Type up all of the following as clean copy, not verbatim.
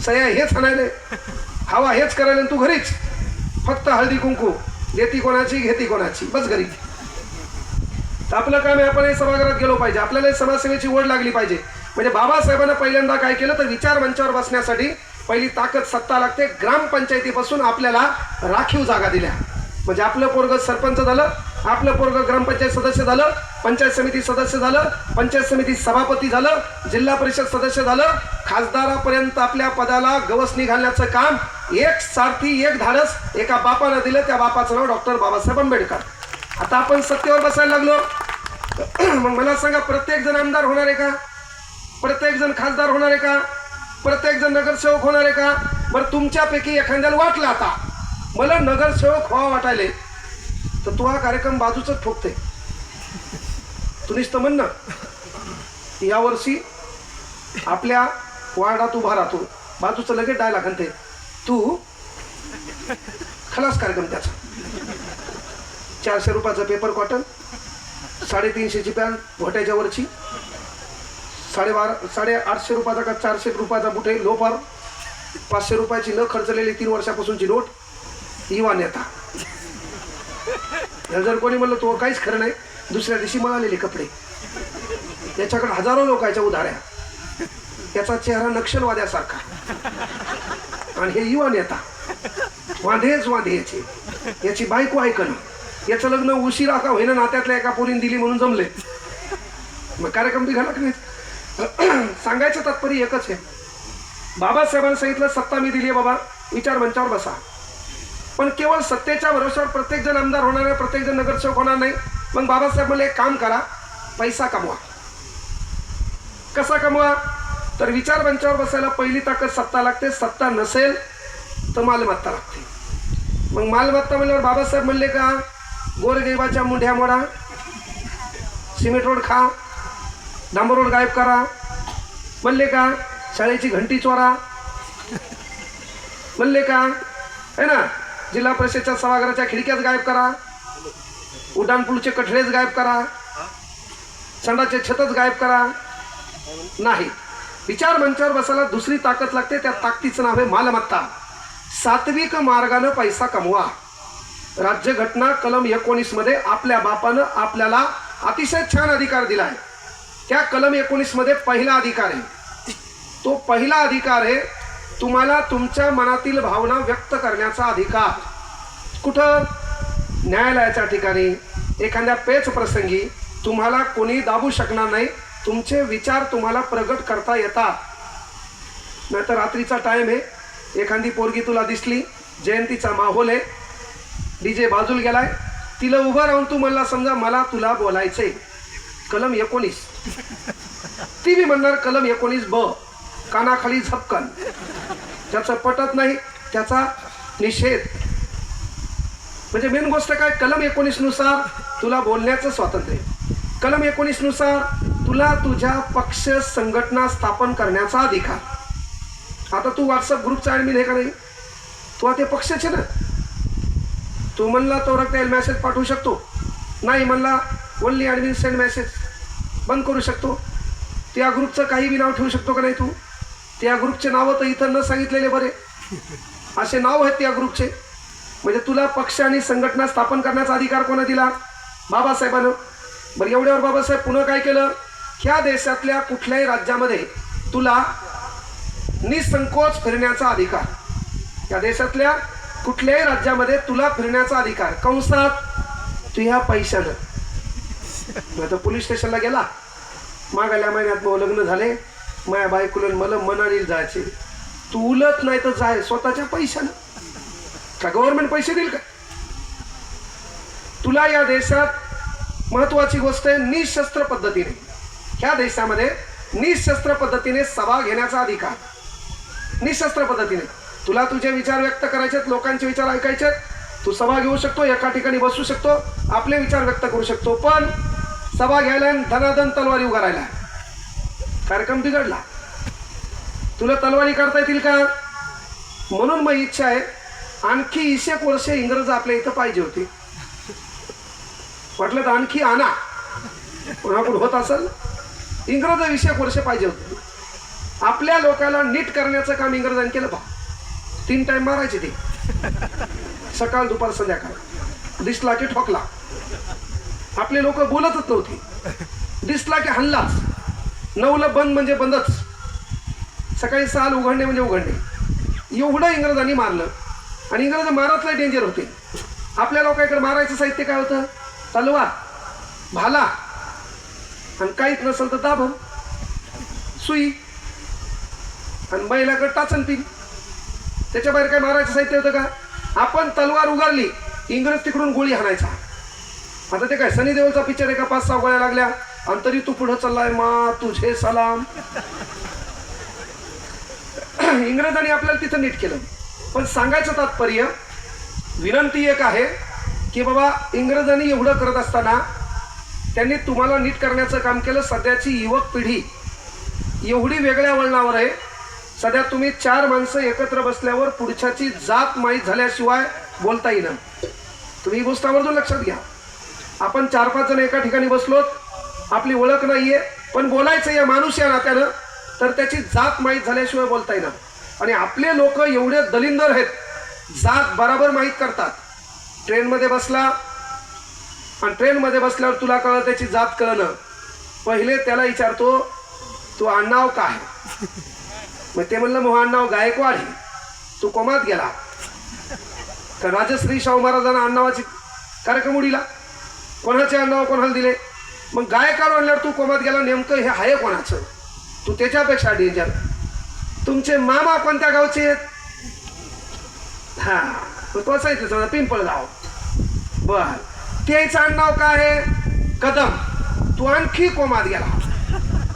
सया हेच आणायले, हवा हेच करायला, तू घरीच फक्त हळदी कुंकू देती कोणाची घेती कोणाची, बस घरी. तर आपलं काम आहे, आपण सभागृहात गेलो पाहिजे, आपल्याला समाजसेवेची ओढ लागली पाहिजे. म्हणजे बाबासाहेबांना पहिल्यांदा काय केलं तर विचार मंचावर बसण्यासाठी पहिली ताकद सत्ता लागते. ग्रामपंचायतीपासून आपल्याला राखीव जागा दिल्या. म्हणजे आपलं पोरग सरपंच झालं, आपलं पोरग ग्रामपंचायत सदस्य झालं, पंचायत समिती सदस्य झालं, पंचायत समिती सभापती झालं, जिल्हा परिषद सदस्य झालं, खासदारापर्यंत आपल्या पदाला गवसणी घालण्याचं काम एक सारथी एक धाडस एका बापानं दिलं. त्या बापाचं नाव डॉक्टर बाबासाहेब आंबेडकर. आता आपण सत्तेवर बसायला लागलो. मग मला सांगा, प्रत्येक जण आमदार होणार आहे का? प्रत्येक जण खासदार होणार आहे का? प्रत्येक जण नगरसेवक होणार आहे का? बरं, तुमच्यापैकी एखाद्याला वाटलं आता मला नगरसेवक व्हावं वाटायले, तर तू हा कार्यक्रम बाजूच ठोकते. तू नुसतं म्हण ना, यावर्षी आपल्या वार्डात उभा राहतो, बाजूचं लगेच डायलॉग आणते तू, खलास कार्यक्रम त्याचा. 400 रुपयाचा पेपर कॉटन, 350ची पॅन घोट्याच्या वरची, 850 रुपयाचा का 400 रुपयाचा बुटे लोफर, 500 रुपयाची न खर्चलेली 3 वर्षापासूनची नोट, इवा नेता. जर कोणी म्हणलं तो काहीच खरं नाही, दुसऱ्या दिवशी मळालेले कपडे, त्याच्याकडे हजारो लोकांच्या उधाऱ्या, त्याचा चेहरा नक्षलवाद्यासारखा, आणि हे युवा नेता वांधेच वांधे याचे, याची बायको ऐकणं, याचं लग्न उशिरा का होईना नात्यातल्या एका पोरीने दिली म्हणून जमले. मग कार्यक्रम बिघडला की नाही? सांगायचं तात्पर्य एकच आहे, बाबासाहेबांनी सांगितलं सत्ता मी दिली आहे बाबा, विचार मंचावर बसा. पण केवळ सत्तेच्या भरोश्यावर प्रत्येक जण आमदार होणार नाही, प्रत्येक जण नगरसेवक होणार नाही. मग बाबासाहेब म्हणले एक काम करा, पैसा कमवा. कसा कमवा? तर विचार मंचावर बसायला पहिली ताकद सत्ता लागते. सत्ता नसेल तर मालमत्ता लागते. मग मालमत्ता म्हणल्यावर बाबासाहेब म्हणले का गोरगरिबाच्या मुंढ्या मोडा, सिमेंट रोड खा, डांबर रोड गायब करा. म्हणले का शाळेची घंटी चोरा. म्हणले का है ना जिल्हा परिषदच्या सभागृहाच्या खिडक्याच गायब करा, उड्डाणपूलचे कठडेच गायब करा, संडाचे छतच गायब करा. नाही, विचार मंचावर बसायला दुसरी ताकद लागते. त्या ताकदीचं नाव आहे मालमत्ता. सात्विक मार्गाने पैसा कमवा. राज्यघटना कलम 19 मध्ये आपल्या बापानं आपल्याला अतिशय छान अधिकार दिलाय. त्या कलम 19 मध्ये पहिला अधिकार आहे, तो पहिला अधिकार आहे तुम्हाला तुमच्या मनातील भावना व्यक्त करण्याचा अधिकार. कुठं? न्यायालयाच्या ठिकाणी, एखाद्या पेच प्रसंगी तुम्हाला कोणी दाबू शकणार नाही. तुमचे विचार तुम्हाला प्रगट करता येतात. नाहीतर रात्रीचा टाइम आहे, एखादी पोरगी तुला दिसली, जयंतीचा माहोल आहे, डीजे बाजूला गेलाय, तिला उभं राहून तू म्हणला समजा मला तुला बोलायचंय, कलम 19, ती बी म्हणणार कलम 19 ब, कानाखाली झपकन. ज्याचं पटत नाही त्याचा निषेध. म्हणजे मेन गोष्ट काय, कलम 19 नुसार तुला बोलण्याचं स्वातंत्र्य, कलम 19 नुसार तुला तुझ्या पक्ष संघटना स्थापन करण्याचा अधिकार. आता तू व्हॉट्सअप ग्रुपचा ॲडमिन आहे का नाही? तू आता पक्षाचे ना, तू म्हणला तो रक्त मेसेज पाठवू शकतो, नाही म्हणला ओनली ॲडमिन सेंड मेसेज बंद करू शकतो. त्या ग्रुपचं काही बी नाव ठेवू शकतो का नाही तू? त्या ग्रुपचे नावं तर इथं न सांगितलेले बरे, असे नाव आहेत त्या ग्रुपचे. म्हणजे तुला पक्ष आणि संघटना स्थापन करण्याचा अधिकार कोणा दिला? बाबासाहेबांनं. बरं, एवढ्यावर बाबासाहेब पुन्हा काय केलं? ह्या देशातल्या कुठल्याही राज्यामध्ये तुला निसंकोच फिरण्याचा अधिकार, या देशातल्या कुठल्याही राज्यामध्ये तुला फिरण्याचा अधिकार, कंसात तुझ्या पैशानं. नाही तर पोलीस स्टेशनला गेला, मागायला महिन्यात लग्न झाले, माझ्या बायकोला मला मनालीला जायचे, तू उलट नाही तर जाय स्वतःच्या पैशानं. का गव्हर्नमेंट पैसे देईल का तुला? या देशात महत्वाची गोष्ट आहे निशस्त्र पद्धतीने, ह्या देशामध्ये निशस्त्र पद्धतीने सभा घेण्याचा अधिकार. निशस्त्र पद्धतीने तुला तुझे विचार व्यक्त करायचेत, लोकांचे विचार ऐकायचे, तू सभा घेऊ शकतो, एका ठिकाणी बसू शकतो, आपले विचार व्यक्त करू शकतो. पण सभा घ्यायला धनाधन तलवारी उभा राहिला, कार्यक्रम बिघडला. तुला तलवारी करता येतील का? म्हणून मग इच्छा आहे आणखी 100 वर्षे इंग्रज आपल्या इथं पाहिजे होते. वाटलं तर आणखी आणा, कोणाकडून होत असेल, इंग्रज 100 वर्षे पाहिजे होते. आपल्या लोकांना नीट करण्याचं काम इंग्रजांनी केलं पहा. 3 टाइम मारायचे ते, सकाळ दुपार संध्याकाळ. दिसला की ठोकला. आपले लोक बोलतच नव्हते. दिसला की हल्लाच. 9ला बंद म्हणजे बंदच. सकाळी 6 उघडणे म्हणजे उघडणे. एवढं इंग्रजांनी मारलं. आणि इंग्रज मारतला डेंजर होते. आपल्या लोकांकडे मारायचं साहित्य काय होतं? तलवार, भाला, आणि काहीच नसेल तर दाभण, सुई, आणि बैलाकडे टाचन पिन. त्याच्या बाहेर काय मारायचं साहित्य होतं का? आपण तलवार उगारली, इंग्रज तिकडून गोळी हाणायचा. आता ते काय सनी देओलचा पिक्चर आहे का? 5-6 गोळ्या लागल्या आणि तरी तू पुढं चाललाय, मा तुझे सलाम. इंग्रजांनी आपल्याला तिथं नीट केलं. पण सांगायचं तात्पर्य, विनंती एक आहे की बाबा, इंग्रजांनी एवढं करत असताना त्यांनी तुम्हाला नीट करण्याचं काम केलं. सध्याची युवक पिढी एवढी वेगळ्या वळणावर आहे. सध्या तुम्ही 4 माणसं एकत्र बसल्यावर पुढच्याची जात माहीत झाल्याशिवाय बोलता येईना. तुम्ही ही गोष्ट आवर्जून लक्षात घ्या. आपण 4-5 जण एका ठिकाणी बसलोत, आपली ओळख नाहीये, पण बोलायचं या माणूस या नात्यानं, तर त्याची जात माहीत झाल्याशिवाय बोलता येईना. आणि आपले लोक एवढे दलिंदर आहेत, जात बराबर माहीत करतात. ट्रेनमध्ये बसला आणि ट्रेनमध्ये बसल्यावर तुला कळलं त्याची जात कळणं. पहिले त्याला विचारतो, तू आडनाव काय? मग ते म्हणलं, मोह आडनाव गायकवाड आहे. तू कोमात गेला तर राजश्री शाहू महाराजांना आडनावाची कार्यक्रम उडीला. कोणाचे आडनाव कोणाला दिले? मग गायकवाड म्हणल्यावर तू कोमात गेला. नेमकं हे आहे कोणाचं? तू त्याच्यापेक्षा डेंजर. तुमचे मामा कोणत्या गावचे आहेत? हा, तो सांगितलं पिंपळगाव. बर, त्याचं आडनाव काय आहे? कदम. तू आणखी कोमात गेला.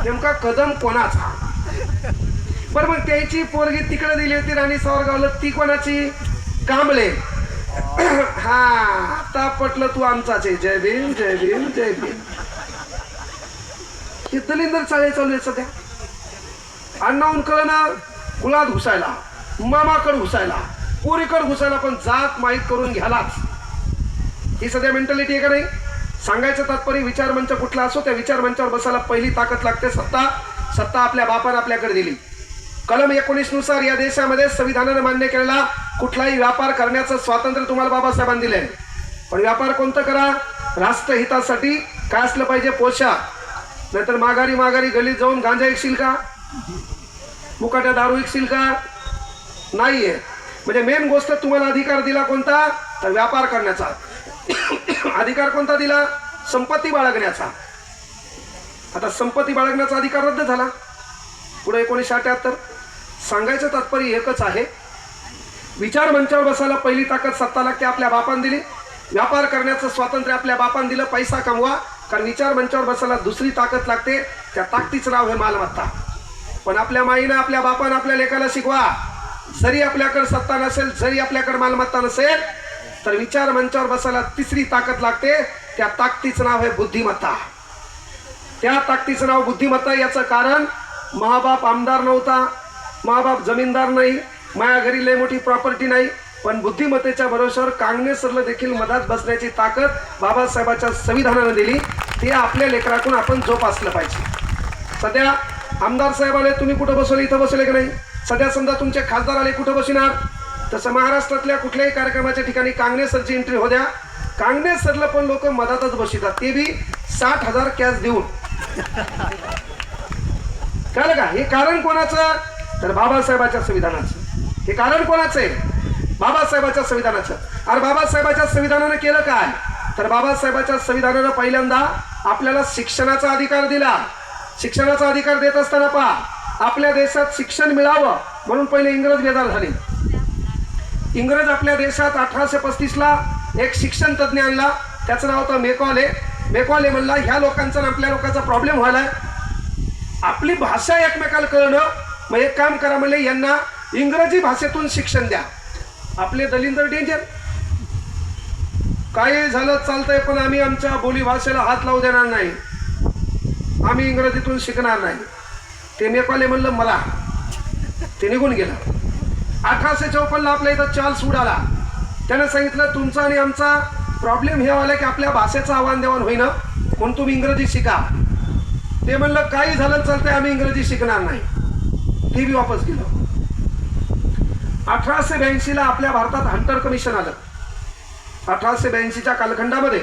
नेमका कदम कोणाचा? बरं, मग त्याची पोरगी तिकडे दिली होती राणी सावरगावला, ती कोणाची? कांबळे. हा, आता पटलं तू आमचाच आहे. जय भीम, जय भीम, जय भीम. हे दलिंदर चाळे चालू आहे सध्या. अण्णाहून कळणं, कुळात घुसायला, मामाकडे घुसायला, पोरीकडे घुसायला, पण जात माहीत करून घ्यालाच. ही सध्या मेंटॅलिटी आहे का नाही? सांगायचं तात्पर्य, विचारमंच कुठला असो, त्या विचारमंचावर बसायला पहिली ताकद लागते सत्ता आपल्या बापानं आपल्याकडे दिली. कलम 19 नुसार या देशामध्ये संविधानाने मान्य केलेला कुठलाही व्यापार करण्याचं स्वातंत्र्य तुम्हाला बाबासाहेबांनी दिलंय. पण व्यापार कोणतं करा? राष्ट्रहितासाठी. काय असलं पाहिजे? पोशाख. नाहीतर माघारी गलीत जाऊन गांजा विकशील का? मुकाट्या दारू विकशील का? नाहीये. म्हणजे मेन गोष्ट तुम्हाला अधिकार दिला कोणता? तर व्यापार करण्याचा. अधिकार कोणता दिला? संपत्ती बाळगण्याचा. आता संपत्ती बाळगण्याचा अधिकार रद्द झाला पुढे 1978. सांगायचं तात्पर्य एकच आहे, विचार मंचावर बसायला पहिली ताकद सत्ता लागते, आपल्या बापान दिली. व्यापार करण्याचं स्वातंत्र्य आपल्या बापान दिलं, पैसा कमवा. कारण विचार मंचावर बसायला दुसरी ताकद लागते, त्या ताकदीचं नाव हे मालमत्ता. पण आपल्या माईनं, आपल्या बापानं आपल्या लेकाला शिकवा, जरी आपल्याकडे सत्ता नसेल, जरी आपल्याकडे मालमत्ता नसेल, तर विचार मंचावर बसायला तिसरी ताकद लागते, त्या ताकदीचं नाव आहे बुद्धिमत्ता. त्या ताकदीचं नाव बुद्धिमत्ता. याचं कारण, महाबाप आमदार नव्हता, महाबाप जमीनदार नाही, माया घरी लय मोठी प्रॉपर्टी नाही, पण बुद्धिमत्तेच्या भरोश्यावर काँग्रेसला देखील मधात बसण्याची ताकद बाबासाहेबांच्या संविधानाने दिली. ते आपल्या लेकरातून आपण जोपासलं पाहिजे. सध्या आमदार साहेब आले, तुम्ही कुठं बसवले? इथं बसवले की नाही? सध्या समजा तुमचे खासदार आले, कुठं बसणार? तसं महाराष्ट्रातल्या कुठल्याही कार्यक्रमाच्या ठिकाणी काँग्रेसची एंट्री हो द्या, काँग्रेस सरला पण लोक मधातच बसतात, ते बी 60,000 कॅश देऊन. कळलं का? हे कारण कोणाचं? तर बाबासाहेबांच्या संविधानाचं. हे कारण कोणाचं आहे? बाबासाहेबांच्या संविधानाचं. अरे बाबासाहेबांच्या संविधानानं केलं काय? तर बाबासाहेबांच्या संविधानानं पहिल्यांदा आपल्याला शिक्षणाचा अधिकार दिला. शिक्षणाचा अधिकार देत असताना पहा, आपल्या देशात शिक्षण मिळावं म्हणून पहिले इंग्रज बेजार झाले. इंग्रज आपल्या देशात 1835ला एक शिक्षण तज्ञ आणला, त्याचं नाव होतं मेकॉले. मेकॉले म्हणला, ह्या लोकांचा आणि आपल्या लोकांचा प्रॉब्लेम व्हायलाय, आपली भाषा एकमेकाला कळणं, मग एक काम करा म्हणले, यांना इंग्रजी भाषेतून शिक्षण द्या. आपले दलिंदर डेंजर, काही झालं चालतंय, पण आम्ही आमच्या बोली भाषेला हात लावू देणार नाही, आम्ही इंग्रजीतून शिकणार नाही. ते मेकॉले म्हणलं मला, ते निघून गेलं. 1854ला आपल्या इथं चार्ल्स वूड आला, त्याने सांगितलं तुमचा आणि आमचा प्रॉब्लेम हे व्हायला की आपल्या भाषेचं आव्हान देवाण होईना, म्हणून तुम्ही इंग्रजी शिका. ते म्हणलं काही झालं चालतंय, आम्ही इंग्रजी शिकणार नाही. ते बी वापस गेलं. 1882 ला आपल्या भारतात हंटर कमिशन आलं. 1882च्या कालखंडामध्ये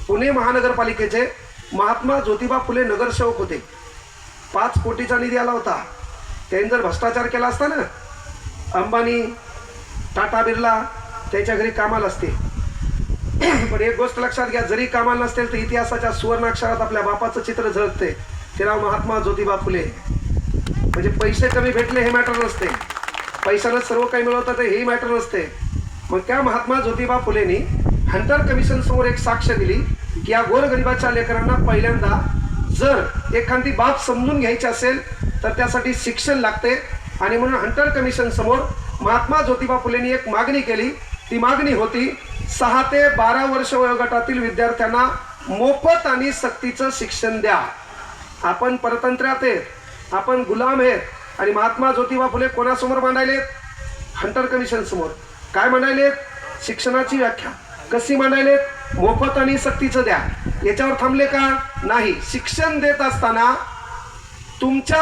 पुणे महानगरपालिकेचे महात्मा ज्योतिबा फुले नगरसेवक होते. 5 कोटीचा निधी आला होता. त्यांनी जर भ्रष्टाचार केला असता ना, अंबानी, टाटा, बिर्ला त्याच्या घरी कामाला असते. पण एक गोष्ट लक्षात घ्या, जरी कामाला नसतील तर इतिहासाच्या सुवर्णाक्षरात आपल्या बापाचं चित्र झळकते. ते नाव महात्मा ज्योतिबा फुले. म्हणजे पैसे कमी भेटले हे मॅटर नसते, पैशानं सर्व काही मिळवतात हेही मॅटर नसते. मग त्या महात्मा ज्योतिबा फुलेंनी हंटर कमिशन समोर एक साक्ष दिली की या गोरगरिबाच्या लेकरांना पहिल्यांदा जर एखादी बाब समजून घ्यायची असेल तर त्यासाठी शिक्षण लागते. आणि म्हणून हंटर कमिशन समोर महात्मा ज्योतिबा फुलेंनी एक मागणी केली. ती मागणी होती 6 ते 12 वर्ष वयोगटातील विद्यार्थ्यांना मोफत आणि सक्तीचं शिक्षण द्या. आपण परतंत्र्यात आहेत, आपण गुलाम आहेत. आणि महात्मा ज्योतिबा फुले कोणासमोर मांडायलेत? हंटर कमिशन समोर. काय मांडायलेत? शिक्षणाची व्याख्या. कशी मांडायलेत? मोफत आणि सक्तीचं द्या. याच्यावर थांबले का? नाही. शिक्षण देत असताना तुमच्या